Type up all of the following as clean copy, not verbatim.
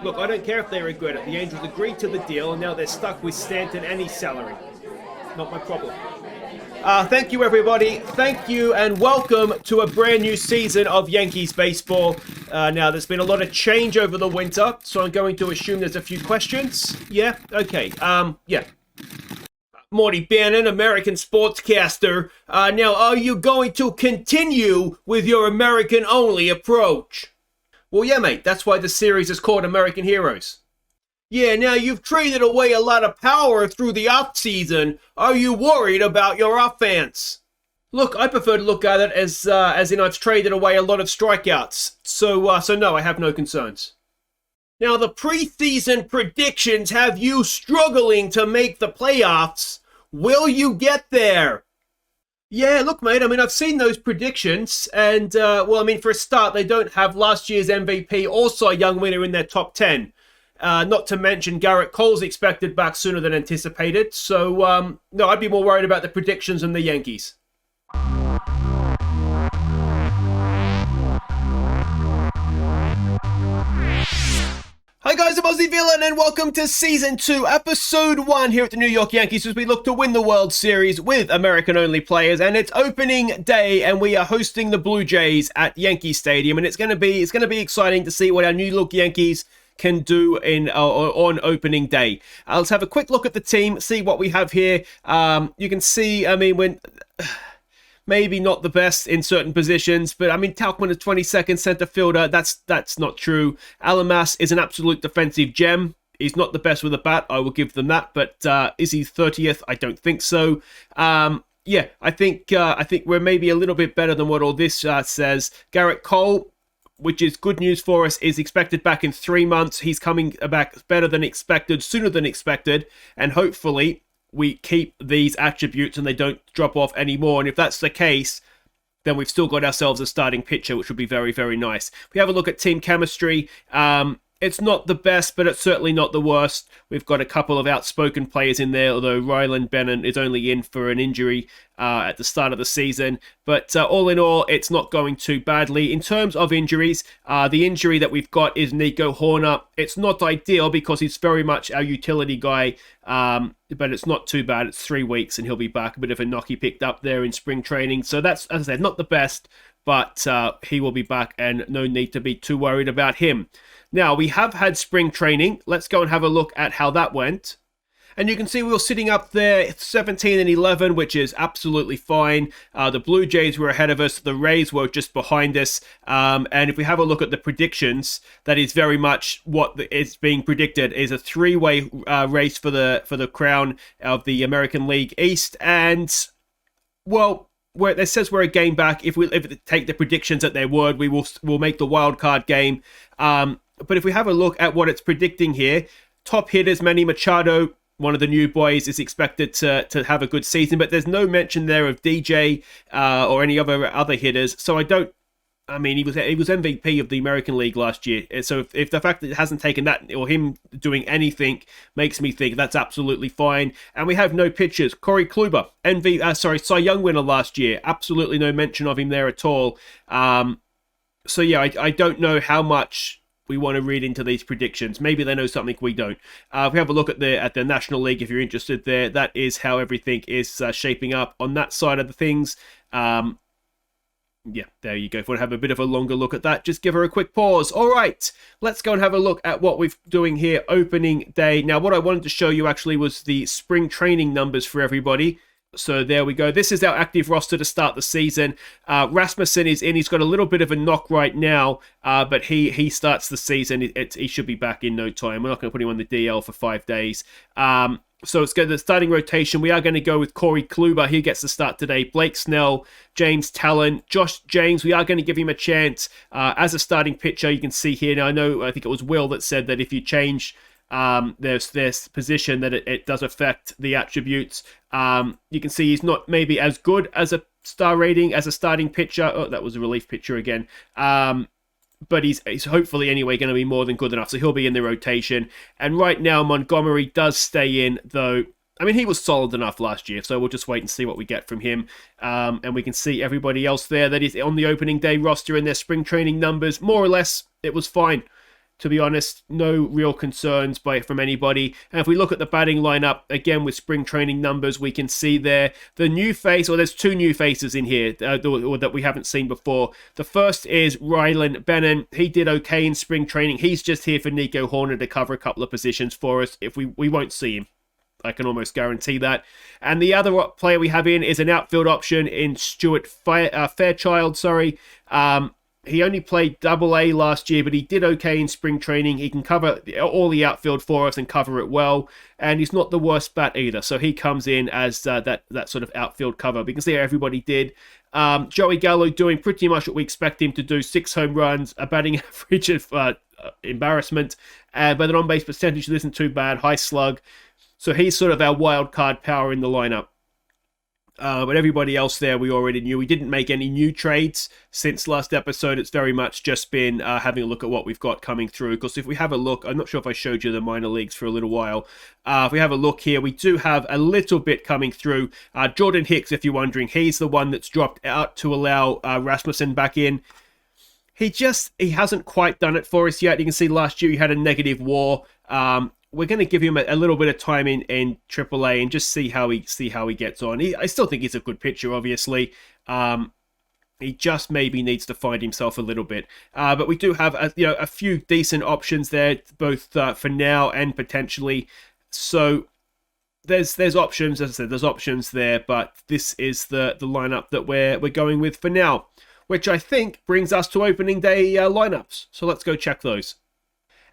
Look, I don't care if they regret it. The Angels agreed to the deal, and now they're stuck with Stanton and his salary. Not my problem. Thank you, everybody. Thank you, and welcome to a brand new season of Yankees baseball. Now, there's been a lot of change over the winter, so I'm going to assume there's a few questions. Yeah? Okay. Yeah. Morty Bannon, American sportscaster. Now, are you going to continue with your American-only approach? Well, yeah, mate. That's why the series is called American Heroes. Yeah, now you've traded away a lot of power through the off-season. Are you worried about your offense? Look, I prefer to look at it as in I've traded away a lot of strikeouts. So no, I have no concerns. Now, the preseason predictions have you struggling to make the playoffs. Will you get there? Yeah, look, mate, I mean, I've seen those predictions, and, well, I mean, for a start, they don't have last year's MVP or Cy Young winner in their top 10. Not to mention Garrett Cole's expected back sooner than anticipated. So, no, I'd be more worried about the predictions than the Yankees. Hi guys, I'm Aussie Villain and welcome to Season 2, Episode 1 here at the New York Yankees as we look to win the World Series with American-only players. And it's opening day and we are hosting the Blue Jays at Yankee Stadium. And it's going to be exciting to see what our New York Yankees can do on opening day. Let's have a quick look at the team, see what we have here. You can see, I mean, when maybe not the best in certain positions, but I mean, Tauchman is 22nd center fielder. That's not true. Alamas is an absolute defensive gem. He's not the best with a bat, I will give them that, but is he 30th? I don't think so. Yeah, I think we're maybe a little bit better than what all this says. Garrett Cole, which is good news for us, is expected back in 3 months. He's coming back better than expected, sooner than expected, and hopefully we keep these attributes and they don't drop off anymore. And if that's the case, then we've still got ourselves a starting pitcher, which would be very, very nice. If we have a look at team chemistry, it's not the best, but it's certainly not the worst. We've got a couple of outspoken players in there, although Ryland Bennett is only in for an injury at the start of the season. But all in all, it's not going too badly. In terms of injuries, the injury that we've got is Nico Horner. It's not ideal because he's very much our utility guy, but it's not too bad. It's 3 weeks and he'll be back. A bit of a knock he picked up there in spring training. So that's, as I said, not the best, but he will be back and no need to be too worried about him. Now, we have had spring training. Let's go and have a look at how that went. And you can see we were sitting up there 17 and 11, which is absolutely fine. The Blue Jays were ahead of us. The Rays were just behind us. And if we have a look at the predictions, that is very much what is being predicted is a three-way race for the crown of the American League East. And, well, it says we're a game back. If we take the predictions at their word, we'll make the wild card game. But if we have a look at what it's predicting here, top hitters, Manny Machado, one of the new boys, is expected to have a good season, but there's no mention there of DJ or any other hitters. So I mean, he was MVP of the American League last year. So if the fact that it hasn't taken that or him doing anything makes me think that's absolutely fine. And we have no pitchers. Corey Kluber, Cy Young winner last year. Absolutely no mention of him there at all. So yeah, I don't know how much we want to read into these predictions. Maybe they know something we don't. If we have a look at the National League, if you're interested there, that is how everything is shaping up on that side of the things. Yeah, there you go. If you want to have a bit of a longer look at that, just give her a quick pause. All right, let's go and have a look at what we're doing here opening day. Now, what I wanted to show you actually was the spring training numbers for everybody. So there we go. This is our active roster to start the season. Rasmussen is in. He's got a little bit of a knock right now, but he starts the season. He should be back in no time. We're not going to put him on the DL for 5 days. So it's the starting rotation. We are going to go with Corey Kluber. He gets the start today. Blake Snell, James Talon, Josh James. We are going to give him a chance as a starting pitcher. You can see here. Now, I think it was Will that said that if you change there's position that it does affect the attributes. You can see he's not maybe as good as a star rating as a starting pitcher. Oh, that was a relief pitcher again. But he's hopefully anyway going to be more than good enough, so he'll be in the rotation. And right now Montgomery does stay in, though. I mean, he was solid enough last year, so we'll just wait and see what we get from him. And we can see everybody else there that is on the opening day roster in their spring training numbers. More or less, it was fine. To be honest, no real concerns from anybody. And if we look at the batting lineup, again with spring training numbers, we can see there the new face, or there's two new faces in here that we haven't seen before. The first is Rylan Bennon. He did okay in spring training. He's just here for Nico Horner to cover a couple of positions for us. If we won't see him, I can almost guarantee that. And the other player we have in is an outfield option in Stuart Fairchild. He only played AA last year, but he did okay in spring training. He can cover all the outfield for us and cover it well. And he's not the worst bat either. So he comes in as that sort of outfield cover. We can see how everybody did. Joey Gallo doing pretty much what we expect him to do. 6 home runs, a batting average of embarrassment. But an on-base percentage isn't too bad. High slug. So he's sort of our wild card power in the lineup. But everybody else there we already knew. We didn't make any new trades since last episode. It's very much just been having a look at what we've got coming through. Because if we have a look, I'm not sure if I showed you the minor leagues for a little while. If we have a look here, we do have a little bit coming through. Jordan Hicks, if you're wondering, he's the one that's dropped out to allow Rasmussen back in. He hasn't quite done it for us yet. You can see last year he had a negative WAR. We're going to give him a little bit of time in AAA and just see how he gets on. I still think he's a good pitcher, obviously. He just maybe needs to find himself a little bit. But we do have a few decent options there, both for now and potentially. So there's options, as I said, there's options there. But this is the lineup that we're going with for now, which I think brings us to opening day lineups. So let's go check those.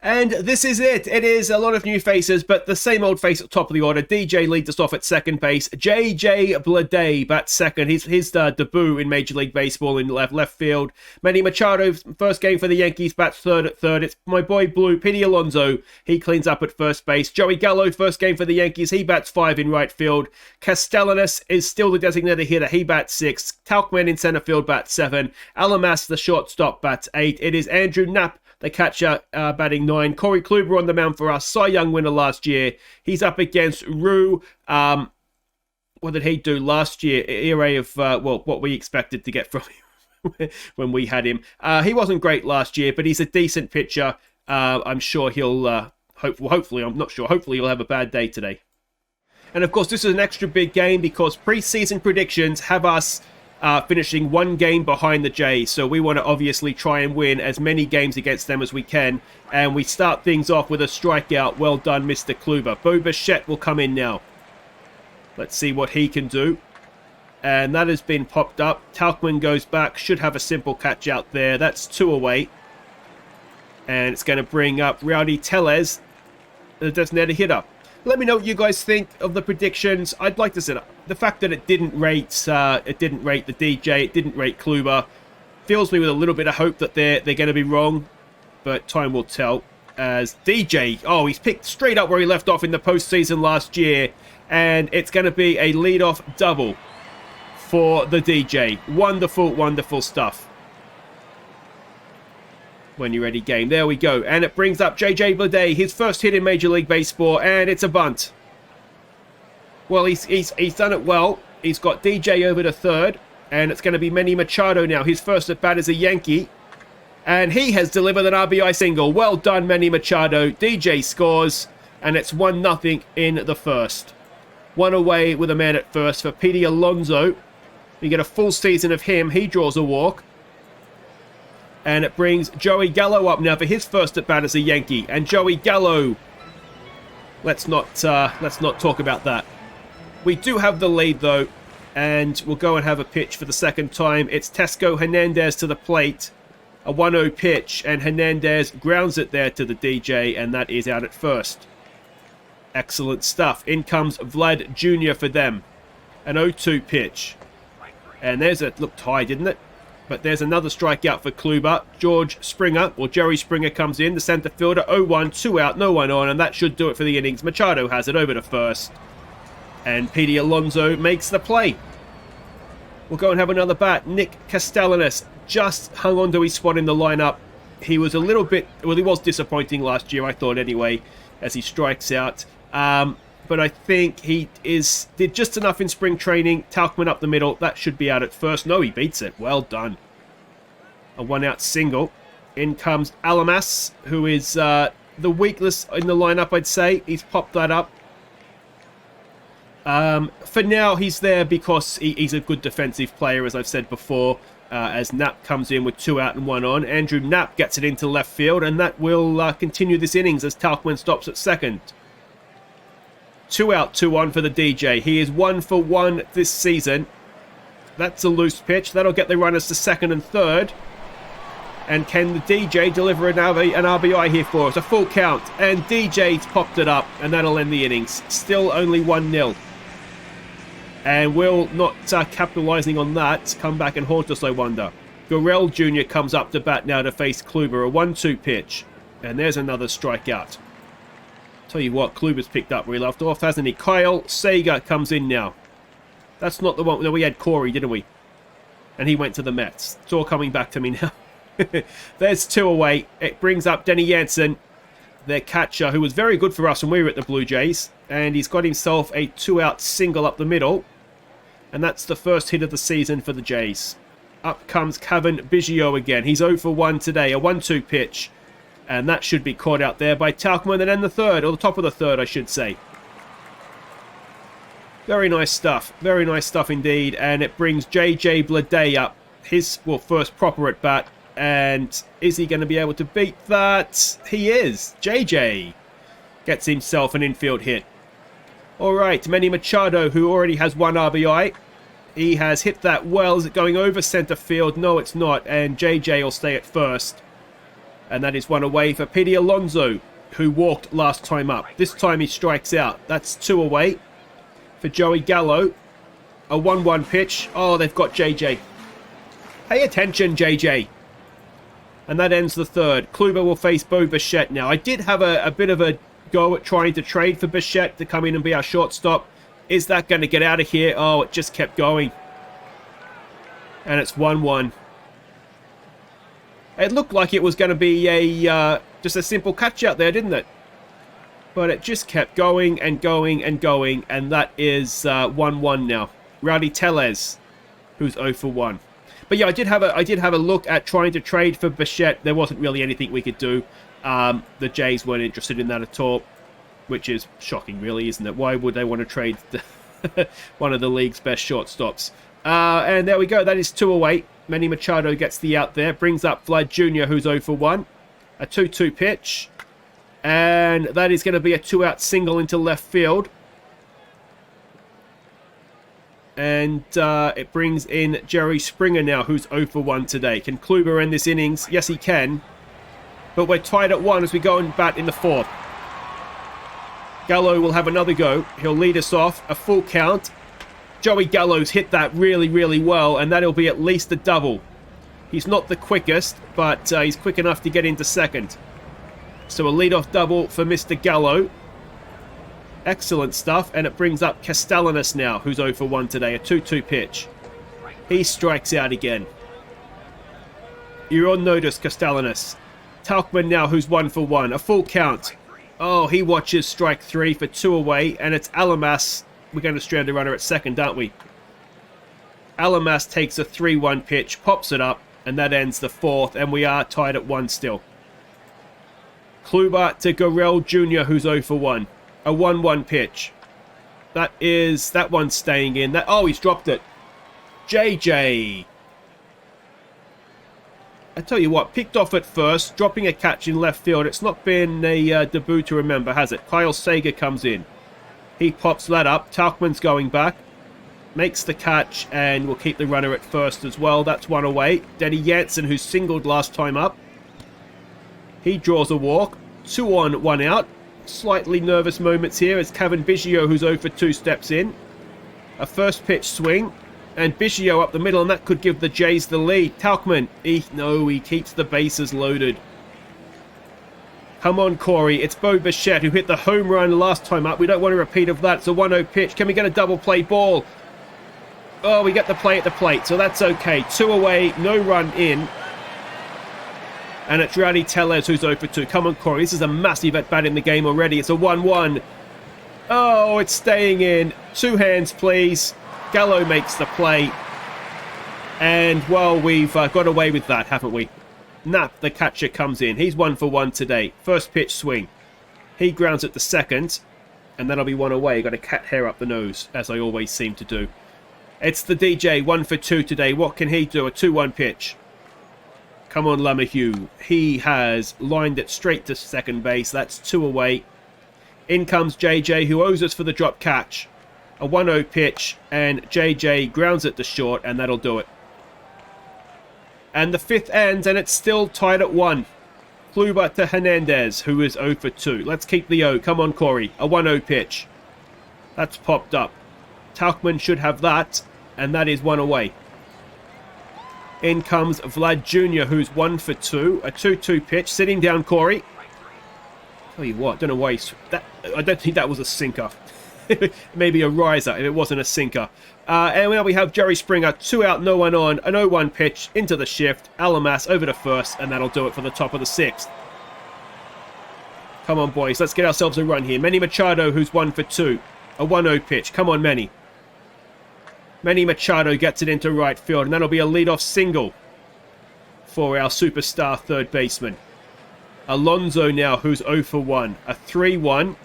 And this is it. It is a lot of new faces, but the same old face at the top of the order. DJ leads us off at second base. JJ Bleday bats second. His debut in Major League Baseball in left field. Manny Machado, first game for the Yankees, bats third at third. It's my boy Blue, Pete Alonso. He cleans up at first base. Joey Gallo, first game for the Yankees. He bats 5 in right field. Castellanos is still the designated hitter. He bats 6. Tauchman in center field bats 7. Alamas, the shortstop, bats 8. It is Andrew Knapp, the catcher, batting 9. Corey Kluber on the mound for us. Cy Young winner last year. He's up against Rue. What did he do last year? ERA of, what we expected to get from him when we had him. He wasn't great last year, but he's a decent pitcher. I'm sure he'll, hopefully, I'm not sure. Hopefully he'll have a bad day today. And of course, this is an extra big game because preseason predictions have us finishing 1 game behind the Jays. So we want to obviously try and win as many games against them as we can. And we start things off with a strikeout. Well done, Mr. Kluber. Bo Bichette will come in now. Let's see what he can do. And that has been popped up. Tauchman goes back. Should have a simple catch out there. That's 2 away. And it's going to bring up Rowdy Tellez, the designated hitter. Let me know what you guys think of the predictions. I'd like to say the fact that it didn't rate the DJ, it didn't rate Kluber, fills me with a little bit of hope that they're going to be wrong, but time will tell. As DJ, he's picked straight up where he left off in the postseason last year, and it's going to be a leadoff double for the DJ. Wonderful, wonderful stuff. When you're ready, game. There we go. And it brings up JJ Bleday, his first hit in Major League Baseball, and it's a bunt. Well, he's done it well. He's got DJ over to third, and it's going to be Manny Machado now. His first at bat as a Yankee, and he has delivered an RBI single. Well done, Manny Machado. DJ scores, and it's 1-0 in the first. 1 away with a man at first for Pete Alonso. You get a full season of him. He draws a walk. And it brings Joey Gallo up now for his first at bat as a Yankee. And Joey Gallo, let's not talk about that. We do have the lead though, and we'll go and have a pitch for the second time. It's Tesco Hernandez to the plate, a 1-0 pitch, and Hernandez grounds it there to the DJ, and that is out at first. Excellent stuff. In comes Vlad Jr. for them, an 0-2 pitch, and looked high, didn't it? But there's another strikeout for Kluber. Jerry Springer comes in, the center fielder. 0-1, 2 out, no one on, and that should do it for the innings. Machado has it over to first. And Pete Alonso makes the play. We'll go and have another bat. Nick Castellanos just hung on to his spot in the lineup. He was he was disappointing last year, I thought anyway, as he strikes out. But I think he did just enough in spring training. Tauchman up the middle. That should be out at first. No, he beats it. Well done. A 1-out single. In comes Alamas, who is the weakness in the lineup, I'd say. He's popped that up. For now, he's there because he's a good defensive player, as I've said before. As Knapp comes in with 2 out and 1 on. Andrew Knapp gets it into left field, and that will continue this innings as Tauchman stops at second. 2 out, 2 on for the DJ. He is 1 for 1 this season. That's a loose pitch. That'll get the runners to second and third. And can the DJ deliver an RBI here for us? A full count. And DJ's popped it up, and that'll end the innings. Still only 1-0. And will not capitalising on that come back and haunt us, I wonder. Gurrell Jr. comes up to bat now to face Kluber. A 1-2 pitch. And there's another strikeout. Tell you what, Kluber's picked up where he left off, hasn't he? Kyle Sager comes in now. That's not the one. No, we had Corey, didn't we? And he went to the Mets. It's all coming back to me now. There's 2 away. It brings up Denny Jansen, their catcher, who was very good for us when we were at the Blue Jays. And he's got himself a 2-out single up the middle. And that's the first hit of the season for the Jays. Up comes Kevin Biggio again. He's 0 for 1 today. A 1-2 pitch. And that should be caught out there by Tauchman and then the third. Or the top of the third, I should say. Very nice stuff. Very nice stuff indeed. And it brings JJ Bleday up. His, well, first proper at bat. And is he going to be able to beat that? He is. JJ gets himself an infield hit. All right, Manny Machado, who already has 1 RBI. He has hit that well. Is it going over centre field? No, it's not. And JJ will stay at first. And that is 1 away for Pete Alonso, who walked last time up. This time he strikes out. That's 2 away for Joey Gallo. A 1-1 pitch. Oh, they've got JJ. Pay attention, JJ. And that ends the third. Kluber will face Bo Bichette now. I did have a bit of a go at trying to trade for Bichette to come in and be our shortstop. Is that going to get out of here? Oh, it just kept going. And it's 1-1. It looked like it was going to be just a simple catch out there, didn't it? But it just kept going and going and going. And that is 1-1 now. Rowdy Tellez, who's 0 for 1. But yeah, I did have a look at trying to trade for Bichette. There wasn't really anything we could do. The Jays weren't interested in that at all, which is shocking, really, isn't it? Why would they want to trade one of the league's best shortstops? And there we go. That is 2 away. Manny Machado gets the out there. Brings up Vlad Jr., who's 0 for 1. A 2-2 pitch. And that is going to be a 2-out single into left field. And it brings in Jerry Springer now, who's 0 for 1 today. Can Kluber end this innings? Yes, he can. But we're tied at 1 as we go and bat in the 4th. Gallo will have another go. He'll lead us off. A full count. Joey Gallo's hit that really, really well, and that'll be at least a double. He's not the quickest, but he's quick enough to get into second. So a leadoff double for Mr. Gallo. Excellent stuff, and it brings up Castellanos now, who's 0 for 1 today. A 2-2 pitch. He strikes out again. You're on notice, Castellanos. Tauchman now, who's 1 for 1. A full count. Oh, he watches strike 3 for 2 away, and it's Alamas. We're going to strand a runner at second, aren't we? Alamas takes a 3-1 pitch, pops it up, and that ends the 4th, and we are tied at 1 still. Kluber to Gurrell Jr., who's 0 for 1. A 1-1 pitch. That one's staying in. Oh, he's dropped it. JJ. I tell you what, picked off at first, dropping a catch in left field. It's not been a debut to remember, has it? Kyle Sager comes in. He pops that up. Tauchman's going back. Makes the catch, and will keep the runner at first as well. That's 1 away. Denny Jansen, who singled last time up. He draws a walk. 2 on, 1 out. Slightly nervous moments here as Kevin Biggio, who's 0 for 2, steps in. A first pitch swing. And Biggio up the middle, and that could give the Jays the lead. Tauchman, he keeps the bases loaded. Come on, Corey. It's Bo Bichette, who hit the home run last time up. We don't want a repeat of that. It's a 1-0 pitch. Can we get a double play ball? Oh, we get the play at the plate, so that's okay. 2 away, no run in. And it's Rowdy Tellez, who's 0 for 2. Come on, Corey. This is a massive at-bat in the game already. It's a 1-1. Oh, it's staying in. 2 hands, please. Gallo makes the play. And, well, we've got away with that, haven't we? Knapp, the catcher, comes in. He's 1 for 1 today. First pitch swing. He grounds at the second, and that'll be 1 away. Got a cat hair up the nose, as I always seem to do. It's the DJ, 1 for 2 today. What can he do? A 2-1 pitch. Come on, Lemahue. He has lined it straight to second base. That's 2 away. In comes JJ, who owes us for the drop catch. A 1-0 pitch, and JJ grounds it to short, and that'll do it. And the 5th ends, and it's still tied at 1. Kluber to Hernandez, who is 0 for 2. Let's keep the O. Come on, Corey. A 1-0 pitch. That's popped up. Tauchman should have that, and that is 1 away. In comes Vlad Jr., who's 1 for 2. A 2-2 pitch. Sitting down, Corey. Tell you what, don't know why I don't think that was a sinker. Maybe a riser if it wasn't a sinker. And now we have Jerry Springer, 2 out, no one on. An 0-1 pitch into the shift. Alamas over to first, and that'll do it for the top of the 6th. Come on, boys. Let's get ourselves a run here. Manny Machado, who's 1 for 2. A 1-0 pitch. Come on, Manny. Manny Machado gets it into right field, and that'll be a leadoff single for our superstar third baseman. Alonso now, who's 0 for 1. A 3-1.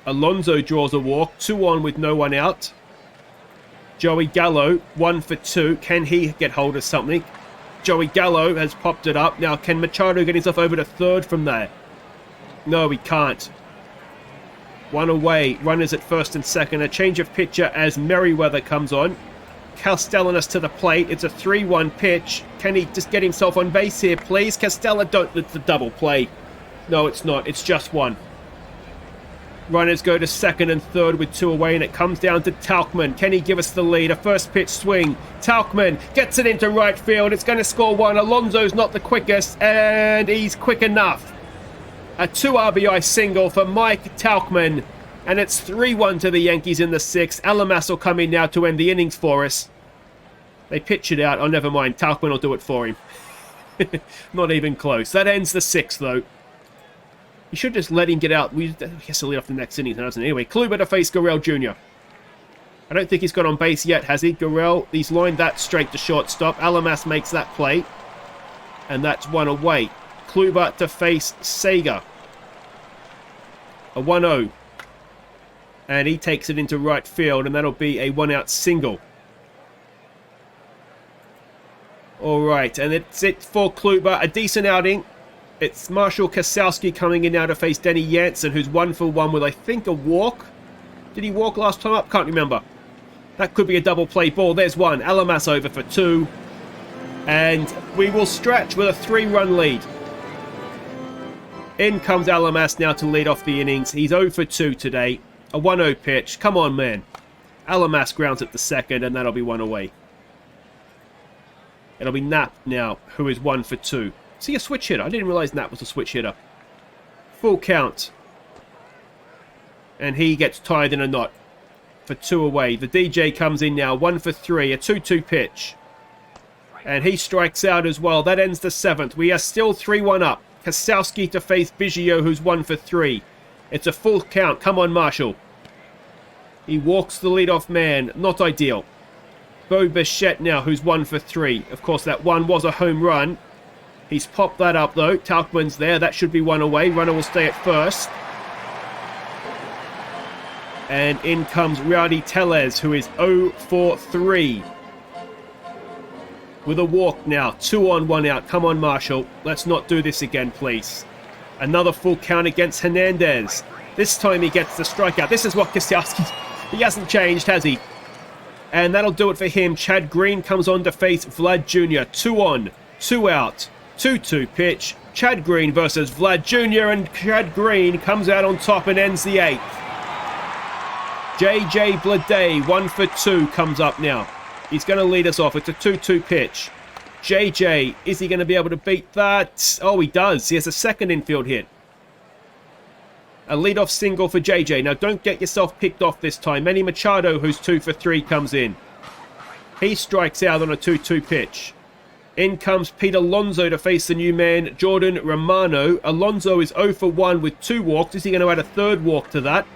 Alonso draws a walk. 2 on with no one out. Joey Gallo, 1 for 2. Can he get hold of something? Joey Gallo has popped it up. Now, can Machado get himself over to third from there? No, he can't. 1 away. Runners at first and second. A change of pitcher as Merriweather comes on. Castellanos to the plate. It's a 3-1 pitch. Can he just get himself on base here, please? Castella, don't. It's a double play. No, it's not. It's just 1. Runners go to second and third with 2 away, and it comes down to Tauchman. Can he give us the lead? A first pitch swing. Tauchman gets it into right field. It's going to score 1. Alonso's not the quickest, and he's quick enough. A 2 RBI single for Mike Tauchman, and it's 3-1 to the Yankees in the 6th. Alamas will come in now to end the innings for us. They pitch it out. Oh, never mind. Tauchman will do it for him. Not even close. That ends the 6th, though. You should just let him get out. He has to lead off the next inning, doesn't he? Anyway, Kluber to face Gurriel Jr. I don't think he's got on base yet, has he? Gurriel, he's lined that straight to shortstop. Alamas makes that play, and that's 1 away. Kluber to face Sager. A 1-0. And he takes it into right field, and that'll be a 1-out single. Alright, and it's it for Kluber. A decent outing. It's Marshall Kasowski coming in now to face Denny Jansen, who's 1 for 1 with, I think, a walk. Did he walk last time up? Can't remember. That could be a double play ball. There's 1. Alamas over for 2. And we will stretch with a 3-run lead. In comes Alamas now to lead off the innings. He's 0 for 2 today. A 1-0 pitch. Come on, man. Alamas grounds at the second, and that'll be 1 away. It'll be Knapp now, who is 1 for 2. Is he a switch hitter? I didn't realize Knapp was a switch hitter. Full count. And he gets tied in a knot for 2 away. The DJ comes in now, 1 for 3. A 2-2 pitch. And he strikes out as well. That ends the 7th. We are still 3-1 up. Kasowski to face Biggio, who's 1 for 3. It's a full count. Come on, Marshall. He walks the leadoff man. Not ideal. Bo Bichette now, who's 1 for 3. Of course, that 1 was a home run. He's popped that up, though. Tauchman's there. That should be 1 away. Runner will stay at first. And in comes Rowdy Tellez, who is 0 for 3. With a walk now. 2 on, 1 out. Come on, Marshall. Let's not do this again, please. Another full count against Hernandez. This time he gets the strikeout. This is what Kasowski... He hasn't changed, has he? And that'll do it for him. Chad Green comes on to face Vlad Jr. 2 on, 2 out. 2-2 pitch. Chad Green versus Vlad Jr. And Chad Green comes out on top and ends the 8th. JJ Bleday, 1 for 2, comes up now. He's going to lead us off. It's a 2-2 pitch. JJ, is he going to be able to beat that? Oh, he does. He has a second infield hit. A leadoff single for JJ. Now, don't get yourself picked off this time. Manny Machado, who's 2 for 3, comes in. He strikes out on a 2-2 pitch. In comes Pete Alonso to face the new man, Jordan Romano. Alonso is 0 for 1 with 2 walks. Is he going to add a third walk to that?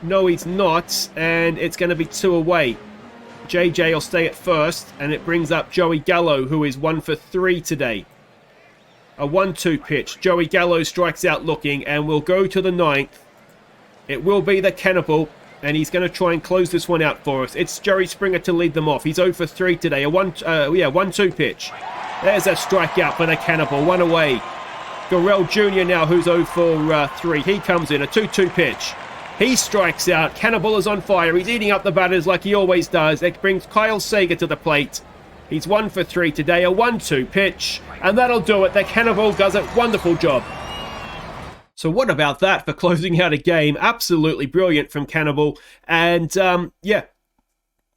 No, he's not. And it's going to be 2 away. JJ will stay at first. And it brings up Joey Gallo, who is 1 for 3 today. A 1-2 pitch. Joey Gallo strikes out looking, and we'll go to the 9th. It will be the Cannibal, and he's going to try and close this one out for us. It's Jerry Springer to lead them off. He's 0 for 3 today. A 1-2 pitch. There's a strikeout for the Cannibal. One away. Gurrell Jr. now, who's 0 for 3. He comes in. A 2-2 pitch. He strikes out. Cannibal is on fire. He's eating up the batters like he always does. It brings Kyle Sager to the plate. He's 1 for 3 today. A 1-2 pitch. And that'll do it. The Cannibal does a wonderful job. So what about that for closing out a game? Absolutely brilliant from Cannibal. And yeah,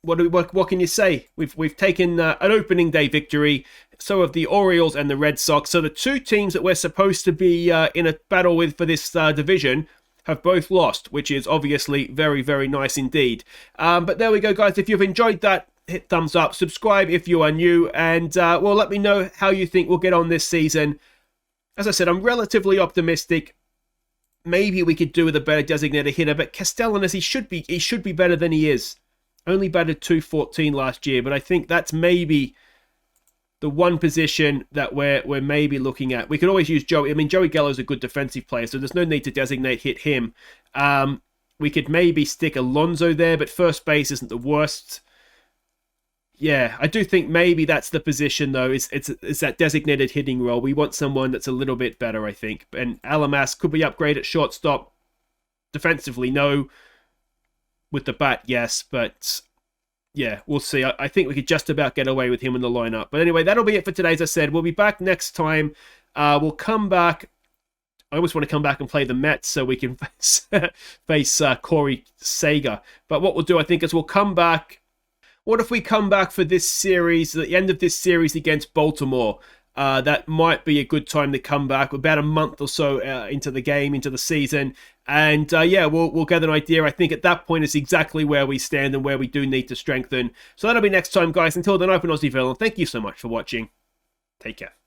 what can you say? We've taken an opening day victory. So have the Orioles and the Red Sox. So the two teams that we're supposed to be in a battle with for this division have both lost, which is obviously very, very nice indeed. But there we go, guys. If you've enjoyed that, hit thumbs up, subscribe if you are new, and well, let me know how you think we'll get on this season. As I said, I'm relatively optimistic. Maybe we could do with a better designated hitter, but Castellanos, he should be better than he is. Only batted .214 last year, but I think that's maybe the one position that we're maybe looking at. We could always use Joey. I mean, Joey Gallo's a good defensive player, so there's no need to designate hit him. We could maybe stick Alonso there, but first base isn't the worst. Yeah, I do think maybe that's the position, though. It's that designated hitting role. We want someone that's a little bit better, I think. And Alamas, could we upgrade at shortstop? Defensively, no. With the bat, yes. But yeah, we'll see. I think we could just about get away with him in the lineup. But anyway, that'll be it for today. As I said, we'll be back next time. We'll come back. I always want to come back and play the Mets so we can face Corey Sager. But what we'll do, I think, is we'll come back. What if we come back for this series, the end of this series against Baltimore? That might be a good time to come back. About a month or so into the game, into the season. And yeah, we'll get an idea. I think at that point it's exactly where we stand and where we do need to strengthen. So that'll be next time, guys. Until then, I've been Aussie Villain. Thank you so much for watching. Take care.